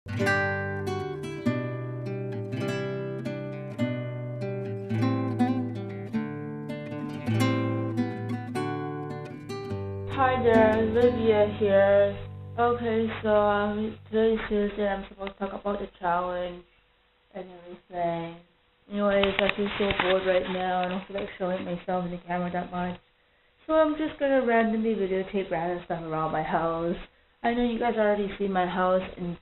Hi there, Olivia here. Okay, so today's Tuesday. I'm supposed to talk about the challenge and everything. Anyways, I feel so bored right now. I don't feel like showing myself in the camera that much. So I'm just gonna randomly videotape random stuff around my house. I know you guys already seen my house in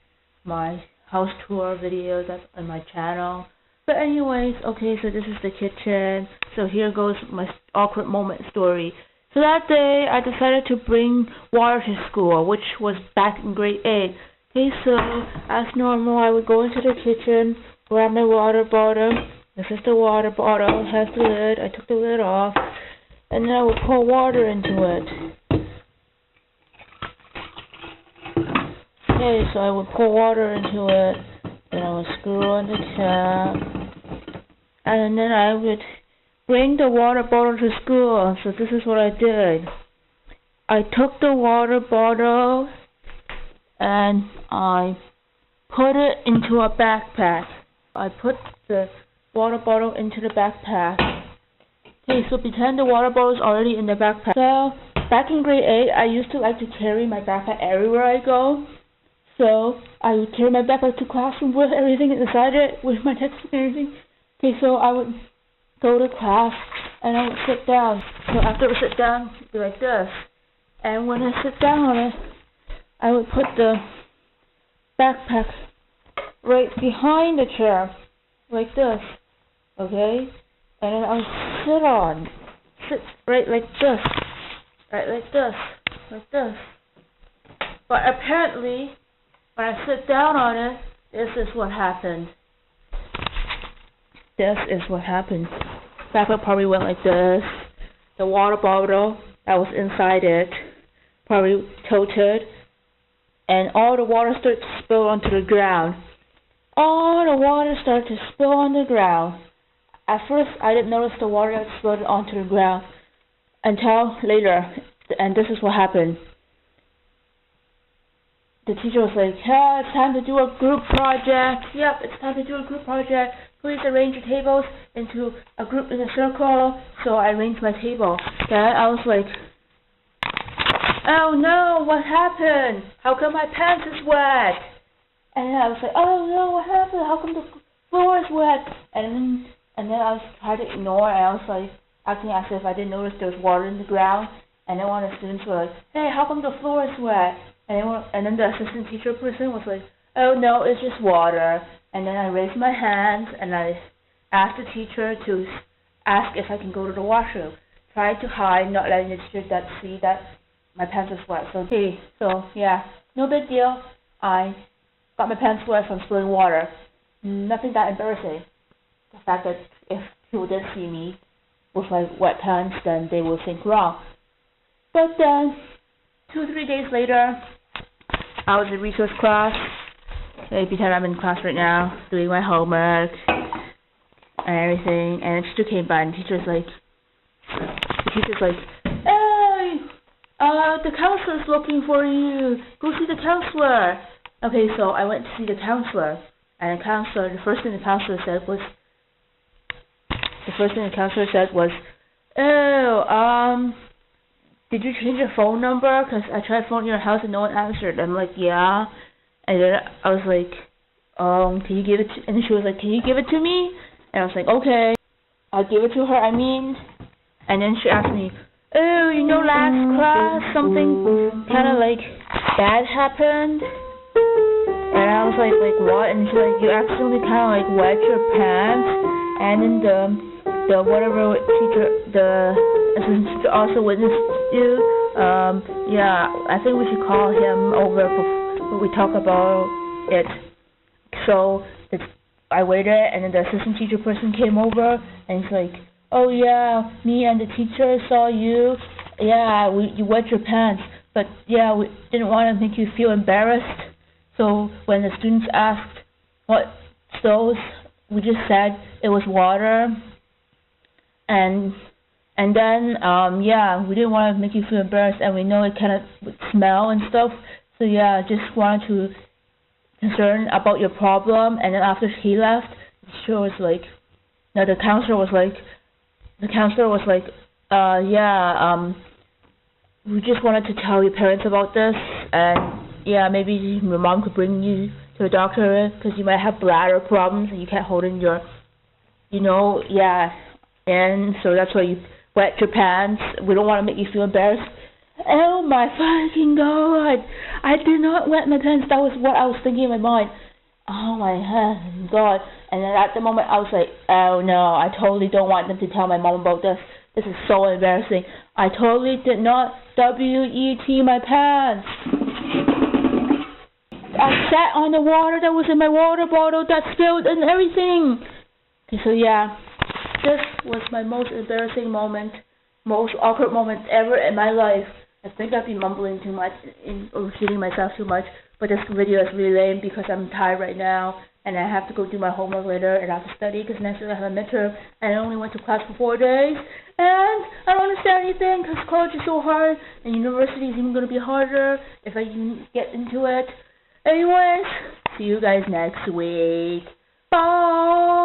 my house tour video that's on my channel. But anyways, okay, so this is the kitchen. So here goes my awkward moment story. So that day, I decided to bring water to school, which was back in grade 8. Okay, so as normal, I would go into the kitchen, grab my water bottle. This is the water bottle, it has the lid. I took the lid off, and then I would pour water into it. Okay, so I would pour water into it, then I would screw on the cap, and then I would bring the water bottle to school. So this is what I did. I took the water bottle and I put it into a backpack. I put the water bottle into the backpack. Okay, so pretend the water bottle is already in the backpack. So back in grade 8, I used to like to carry my backpack everywhere I go. So I would carry my backpack to classroom with everything inside it, with my textbook and everything. Okay, so I would go to class and I would sit down. So after I sit down, it'd be like this. And when I sit down on it, I would put the backpack right behind the chair, like this. Okay? And then I would sit right like this. Right like this. Like this. But apparently, when I sit down on it, this is what happened. This is what happened. Backpack probably went like this. The water bottle that was inside it probably tilted, and all the water started to spill onto the ground. All the water started to spill on the ground. At first, I didn't notice the water that spilled onto the ground until later, and this is what happened. The teacher was like, "Yeah, it's time to do a group project. Yep, it's time to do a group project. Please arrange your tables into a group in a circle." So I arranged my table. Then I was like, "Oh no, what happened? How come my pants is wet?" And then I was like, "Oh no, what happened? How come the floor is wet?" And then I was trying to ignore, and I was like acting as if I didn't notice there was water in the ground. And then one of the students were like, "Hey, how come the floor is wet?" And then the assistant teacher person was like, "Oh no, it's just water." And then I raised my hands and I asked the teacher to ask if I can go to the washroom. Tried to hide, not letting the teacher see that my pants was wet. So yeah, no big deal. I got my pants wet from spilling water. Nothing that embarrassing. The fact that if people did see me with my wet pants, then they will think wrong. But then 2-3 days later, I was in resource class. Okay, pretend I'm in class right now, doing my homework and everything. And the teacher came by, and the teacher's like, "Hey, the counselor's looking for you. Go see the counselor." Okay, so I went to see the counselor, and the first thing the counselor said was, "Oh, did you change your phone number? Because I tried phoning your house and no one answered." I'm like, "Yeah." And then I was like, "Can you give it to," and then she was like, "Can you give it to me?" And I was like, "Okay, I'll give it to her, And then she asked me, "Oh, last class, something kind of like bad happened?" And I was like, "What?" And she's like, "You accidentally kind of like wet your pants, and then the whatever teacher, the assistant teacher also witnessed you. Yeah, I think we should call him over before we talk about it." So I waited, and then the assistant teacher person came over, and he's like, "Oh yeah, me and the teacher saw you. Yeah, you wet your pants, but yeah, we didn't want to make you feel embarrassed. So when the students asked what those, we just said it was water. And then yeah, we didn't want to make you feel embarrassed, and we know it kind of would smell and stuff. So yeah, just wanted to concerned about your problem. And then after he left, she was like, no, the counselor was like, we just wanted to tell your parents about this, and yeah, maybe your mom could bring you to a doctor because you might have bladder problems and you can't hold in your, and so that's why you wet your pants. We don't want to make you feel embarrassed. Oh my fucking god! I did not wet my pants. That was what I was thinking in my mind. Oh my god! And then at the moment I was like, oh no, I totally don't want them to tell my mom about this. This is so embarrassing. I totally did not W-E-T my pants. I sat on the water that was in my water bottle that spilled and everything. Okay, so yeah, this was my most embarrassing moment, most awkward moment ever in my life. I think I've been mumbling too much or repeating myself too much, but this video is really lame because I'm tired right now and I have to go do my homework later and I have to study because next week I have a midterm and I only went to class for 4 days and I don't understand anything because college is so hard and university is even going to be harder if I even get into it. Anyways, see you guys next week. Bye!